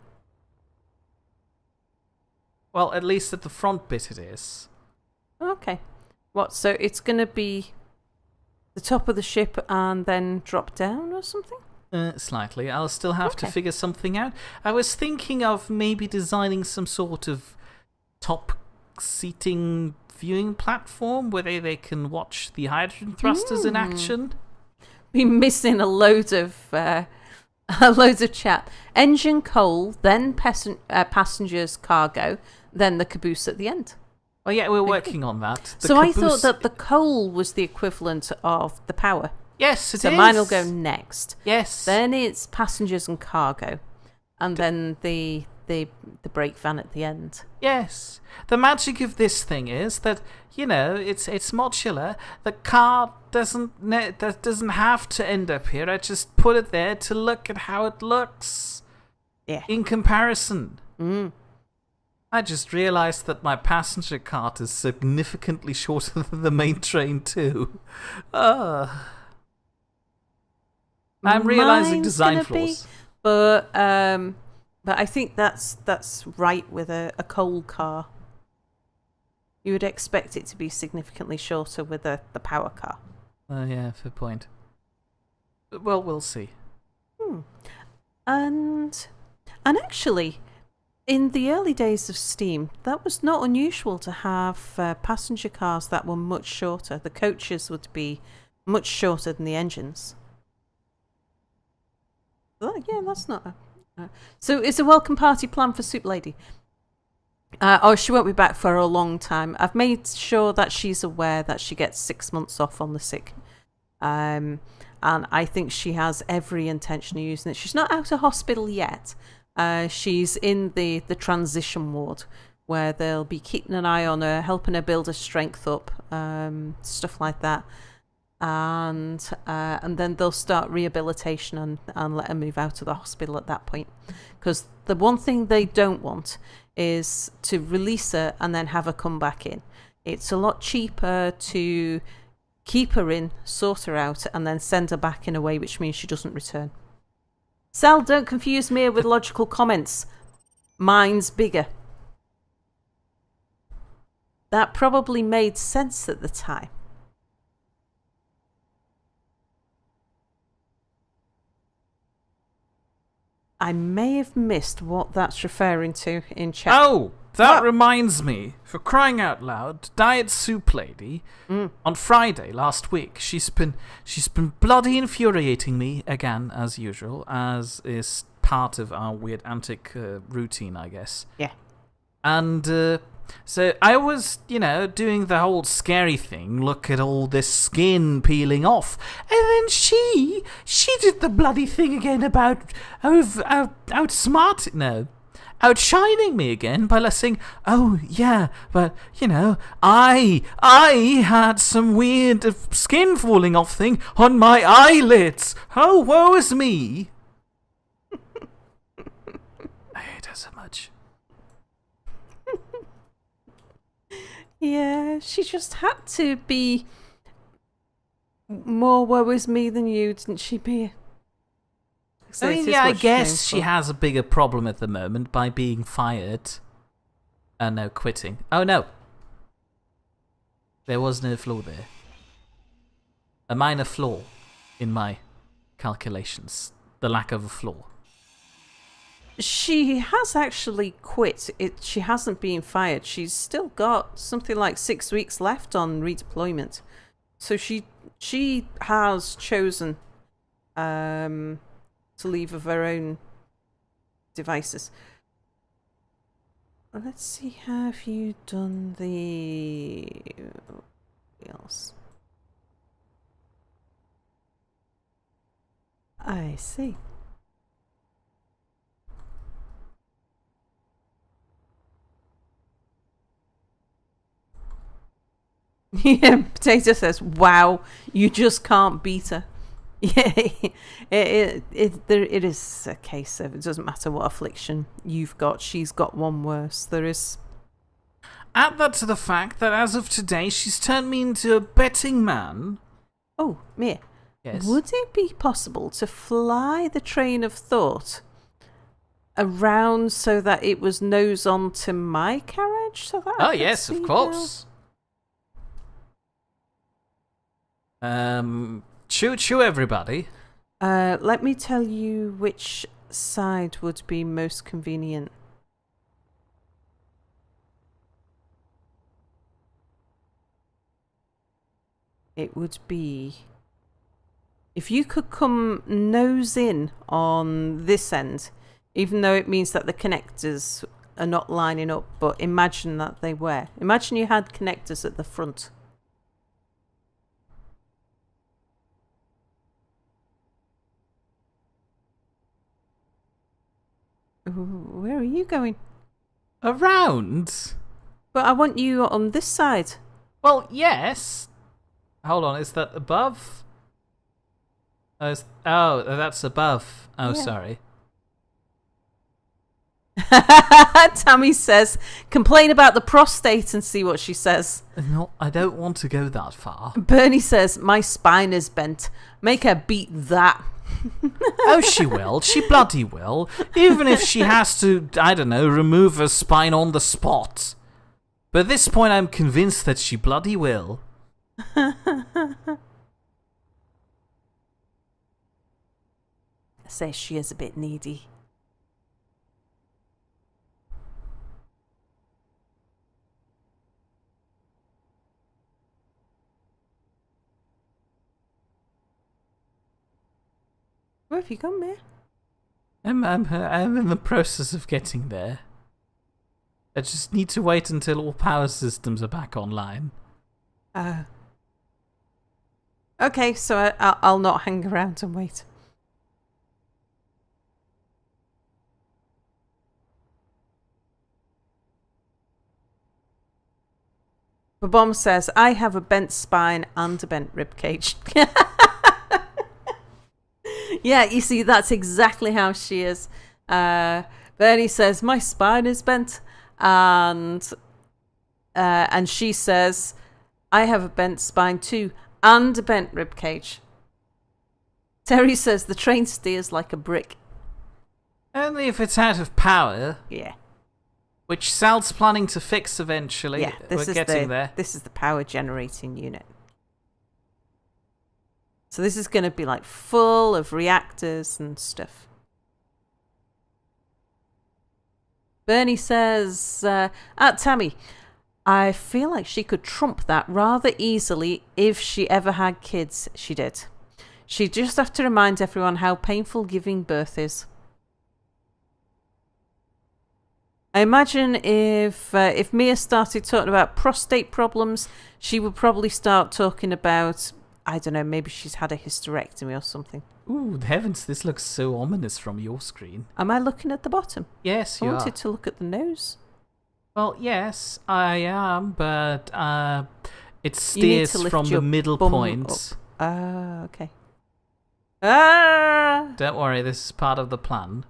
Speaker 2: Well, at least at the front bit it is.
Speaker 1: Okay. What, so it's going to be the top of the ship and then drop down or something?
Speaker 2: Slightly. I'll still have to figure something out. I was thinking of maybe designing some sort of top seating viewing platform where they can watch the hydrogen thrusters in action.
Speaker 1: Be missing a load of chat. Engine, coal, then passengers, cargo, then the caboose at the end.
Speaker 2: Oh yeah, we're working on that.
Speaker 1: So I thought that the coal was the equivalent of the power.
Speaker 2: Yes, it is.
Speaker 1: So mine will go next.
Speaker 2: Yes.
Speaker 1: Then it's passengers and cargo, and then the brake van at the end.
Speaker 2: Yes. The magic of this thing is that it's modular. The car doesn't have to end up here. I just put it there to look at how it looks.
Speaker 1: Yeah.
Speaker 2: In comparison. I just realised that my passenger cart is significantly shorter than the main train too. I'm realising design flaws.
Speaker 1: But I think that's right with a coal car. You would expect it to be significantly shorter with the power car.
Speaker 2: Yeah, fair point. Well, we'll see.
Speaker 1: And actually, in the early days of Steam, that was not unusual to have passenger cars that were much shorter. The coaches would be much shorter than the engines. Yeah, that's not... So it's a welcome party plan for Soup Lady. She won't be back for a long time. I've made sure that she's aware that she gets 6 months off on the sick. And I think she has every intention of using it. She's not out of hospital yet. She's in the transition ward where they'll be keeping an eye on her, helping her build her strength up, stuff like that. And then they'll start rehabilitation and let her move out of the hospital at that point. Because the one thing they don't want is to release her and then have her come back in. It's a lot cheaper to keep her in, sort her out, and then send her back in a way which means she doesn't return. Sal, don't confuse me with logical comments. Mine's bigger. That probably made sense at the time. I may have missed what that's referring to in chat.
Speaker 2: Oh, that reminds me. For crying out loud, Diet Soup Lady, on Friday last week, she's been bloody infuriating me again, as usual, as is part of our weird antic routine, I guess.
Speaker 1: Yeah.
Speaker 2: And so I was, doing the whole scary thing, look at all this skin peeling off, and then she did the bloody thing again about outshining me again by saying, oh yeah, but I had some weird skin falling off thing on my eyelids. Oh, woe is me. I hate her so much.
Speaker 1: Yeah, she just had to be more woe is me than you, didn't she, Mia?
Speaker 2: I mean, yeah, I guess she has a bigger problem at the moment by being fired. No, quitting. Oh, no. There was no flaw there. A minor flaw in my calculations. The lack of a flaw.
Speaker 1: She has actually quit. She hasn't been fired. She's still got something like 6 weeks left on redeployment. So she has chosen to leave of her own devices. Let's see, have you done the else? I see. Yeah, Potato says, wow, you just can't beat her. Yeah, it is a case of it doesn't matter what affliction you've got, she's got one worse. There is.
Speaker 2: Add that to the fact that as of today, she's turned me into a betting man.
Speaker 1: Oh, Mia.
Speaker 2: Yes.
Speaker 1: Would it be possible to fly the train of thought around so that it was nose on to my carriage? So that
Speaker 2: oh, yes, of course. Choo everybody.
Speaker 1: Let me tell you which side would be most convenient. It would be if you could come nose in on this end, even though it means that the connectors are not lining up, but imagine that they were. Imagine you had connectors at the front. Where are you going?
Speaker 2: Around?
Speaker 1: But I want you on this side.
Speaker 2: Well, yes. Hold on, is that above? Oh, that's above. Oh, yeah. Sorry.
Speaker 1: Tammy says, complain about the prostate and see what she says.
Speaker 2: No, I don't want to go that far.
Speaker 1: Bernie says, my spine is bent. Make her beat that.
Speaker 2: Oh, she will. She bloody will. Even if she has to, I don't know, remove her spine on the spot. But at this point, I'm convinced that she bloody will.
Speaker 1: Says she is a bit needy. Where have you gone, Mia?
Speaker 2: I'm in the process of getting there. I just need to wait until all power systems are back online.
Speaker 1: Okay, so I'll not hang around and wait. The bomb says, I have a bent spine and a bent rib cage. Yeah, you see, that's exactly how she is. Bernie says, my spine is bent. And she says, I have a bent spine too and a bent rib cage. Terry says, the train steers like a brick.
Speaker 2: Only if it's out of power.
Speaker 1: Yeah.
Speaker 2: Which Sal's planning to fix eventually.
Speaker 1: Yeah,
Speaker 2: We're getting there.
Speaker 1: This is the power generating unit. So this is going to be like full of reactors and stuff. Bernie says, Tammy, I feel like she could trump that rather easily if she ever had kids. She did. She'd just have to remind everyone how painful giving birth is. I imagine if Mia started talking about prostate problems, she would probably start talking about, I don't know, maybe she's had a hysterectomy or something.
Speaker 2: Ooh, heavens, this looks so ominous from your screen.
Speaker 1: Am I looking at the bottom?
Speaker 2: Yes, you are.
Speaker 1: I wanted to look at the nose.
Speaker 2: Well, yes, I am, but it steers from the middle point.
Speaker 1: Ah, okay. Ah!
Speaker 2: Don't worry, this is part of the plan.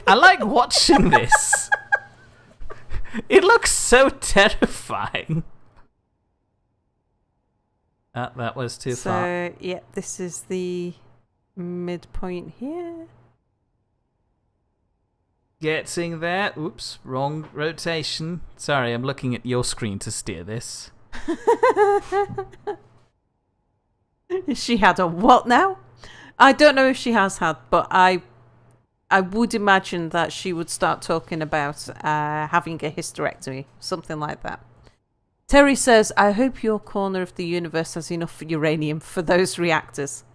Speaker 2: I like watching this. It looks so terrifying. That was too far.
Speaker 1: So, yeah, this is the midpoint here.
Speaker 2: Getting there. Oops, wrong rotation. Sorry, I'm looking at your screen to steer this.
Speaker 1: She had a what now? I don't know if she has had, but I would imagine that she would start talking about having a hysterectomy, something like that. Terry says, I hope your corner of the universe has enough uranium for those reactors.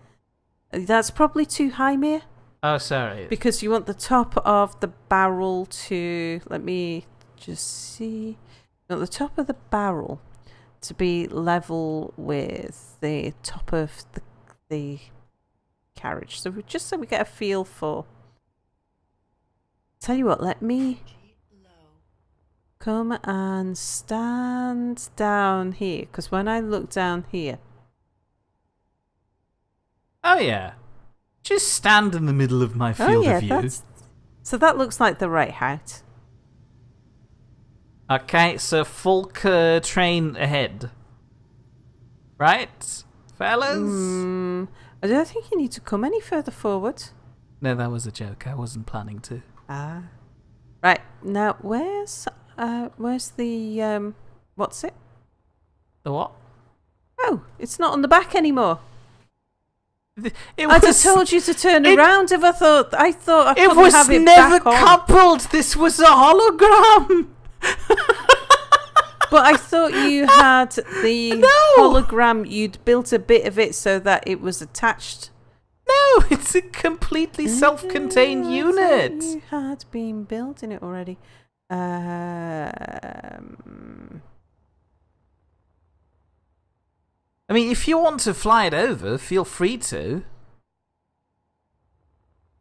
Speaker 1: That's probably too high, Mia.
Speaker 2: Oh, sorry.
Speaker 1: Because you want the top of the barrel to... Let me just see. You want the top of the barrel to be level with the top of the carriage. So just so we get a feel for... Tell you what, let me come and stand down here. Because when I look down here...
Speaker 2: Oh, yeah. Just stand in the middle of my field of view.
Speaker 1: So that looks like the right height.
Speaker 2: Okay, so full train ahead. Right, fellas?
Speaker 1: I don't think you need to come any further forward.
Speaker 2: No, that was a joke. I wasn't planning to.
Speaker 1: Ah. Right, now where's the, what's it?
Speaker 2: The what?
Speaker 1: Oh, it's not on the back anymore.
Speaker 2: I'd
Speaker 1: have told you to turn around if I thought I couldn't have it
Speaker 2: never
Speaker 1: back on.
Speaker 2: coupled. This was a hologram.
Speaker 1: But I thought you had the hologram. You'd built a bit of it so that it was attached.
Speaker 2: No, it's a completely self-contained unit.
Speaker 1: You had been building it already.
Speaker 2: I mean, if you want to fly it over, feel free to.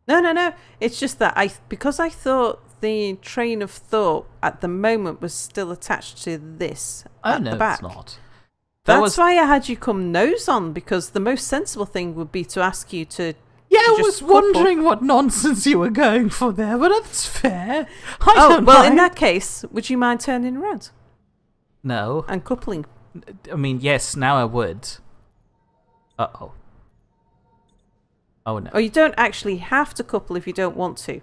Speaker 1: No. It's just that because I thought the train of thought at the moment was still attached to this at the back.
Speaker 2: It's not.
Speaker 1: That's why I had you come nose on, because the most sensible thing would be to ask you to...
Speaker 2: Yeah, I was wondering what nonsense you were going for there, but that's fair.
Speaker 1: In that case, would you mind turning around?
Speaker 2: No.
Speaker 1: And coupling?
Speaker 2: I mean, yes, now I would. Uh-oh. Oh, no.
Speaker 1: Oh, you don't actually have to couple if you don't want to.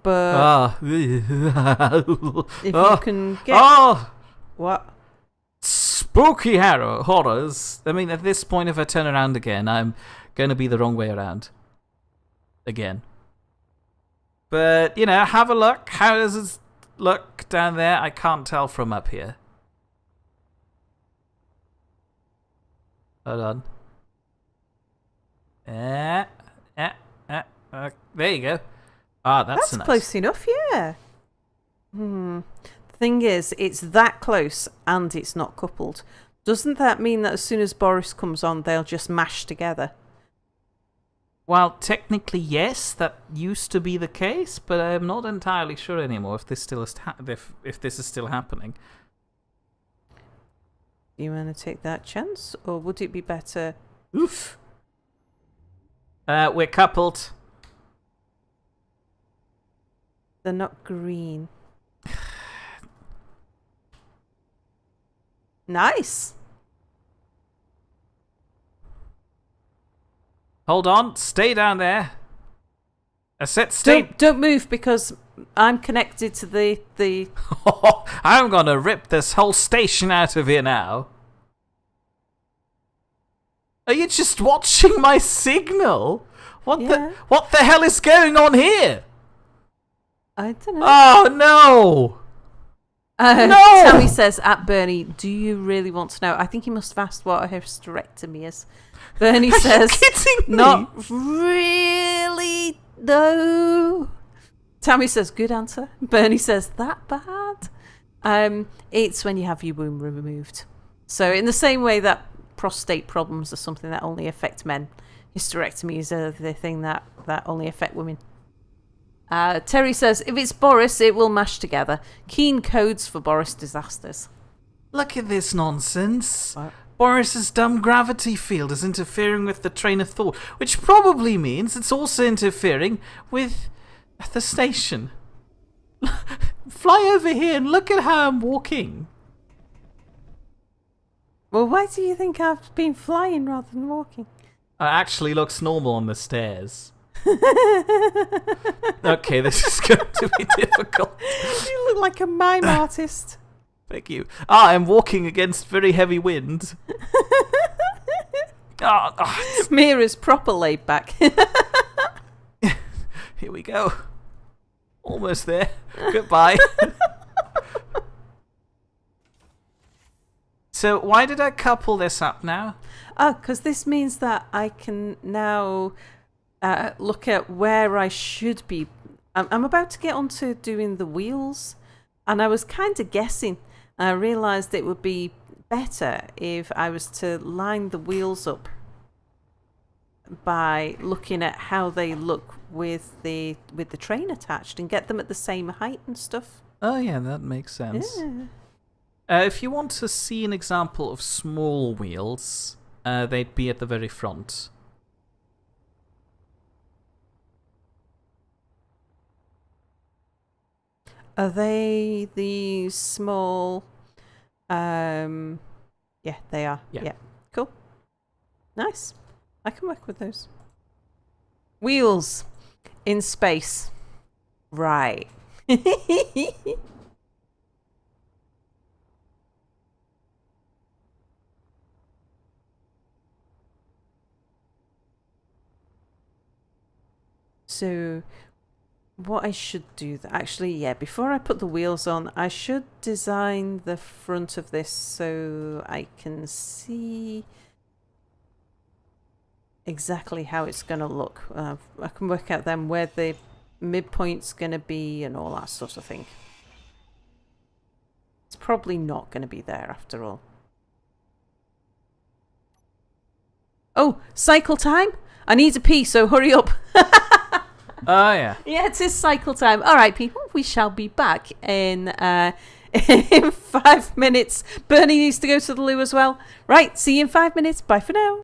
Speaker 1: But... if you can get...
Speaker 2: Oh!
Speaker 1: What?
Speaker 2: Spot spooky horrors. I mean, at this point, if I turn around again, I'm going to be the wrong way around. Again. But, have a look. How does it look down there? I can't tell from up here. Hold on. There you go. Ah, that's nice.
Speaker 1: Close enough, yeah. The thing is, it's that close and it's not coupled. Doesn't that mean that as soon as Boris comes on, they'll just mash together?
Speaker 2: Well, technically, yes, that used to be the case, but I'm not entirely sure anymore if this still is if this is still happening.
Speaker 1: Do you want to take that chance, or would it be better?
Speaker 2: Oof. We're coupled.
Speaker 1: They're not green. Nice.
Speaker 2: Hold on, stay down there. I said stay.
Speaker 1: Don't move because I'm connected to the.
Speaker 2: I'm gonna rip this whole station out of here now. Are you just watching my signal? What the hell is going on here?
Speaker 1: I don't know.
Speaker 2: Oh no!
Speaker 1: No! Tammy says at Bernie, do you really want to know? I think he must have asked what a hysterectomy is. Bernie says, not really, no. Tammy says, good answer. Bernie says, that bad? It's when you have your womb removed. So in the same way that prostate problems are something that only affect men, hysterectomies are the thing that only affect women. Terry says, if it's Boris, it will mash together. Keen codes for Boris disasters.
Speaker 2: Look at this nonsense.
Speaker 1: What?
Speaker 2: Boris's dumb gravity field is interfering with the train of thought, which probably means it's also interfering with the station. Fly over here and look at how I'm walking.
Speaker 1: Well, why do you think I've been flying rather than walking?
Speaker 2: It actually looks normal on the stairs. Okay, this is going to be difficult.
Speaker 1: You look like a mime artist.
Speaker 2: Thank you. I'm walking against very heavy wind.
Speaker 1: Mira's proper laid back.
Speaker 2: Here we go. Almost there. Goodbye. So why did I couple this up now?
Speaker 1: Oh, because this means that I can now look at where I should be. I'm about to get onto doing the wheels, and I was kind of guessing. I realised it would be better if I was to line the wheels up by looking at how they look with the train attached and get them at the same height and stuff.
Speaker 2: Oh yeah, that makes sense.
Speaker 1: Yeah.
Speaker 2: If you want to see an example of small wheels, they'd be at the very front.
Speaker 1: Are they the small? Yeah, they are. Yeah. Cool. Nice. I can work with those. Wheels in space. Right. So what I should do, actually, yeah, before I put the wheels on, I should design the front of this so I can see exactly how it's going to look. I can work out then where the midpoint's going to be and all that sort of thing. It's probably not going to be there after all. Oh, cycle time? I need to pee, so hurry up.
Speaker 2: Oh, yeah.
Speaker 1: Yeah, it is cycle time. All right, people, we shall be back in 5 minutes. Bernie needs to go to the loo as well. Right, see you in 5 minutes. Bye for now.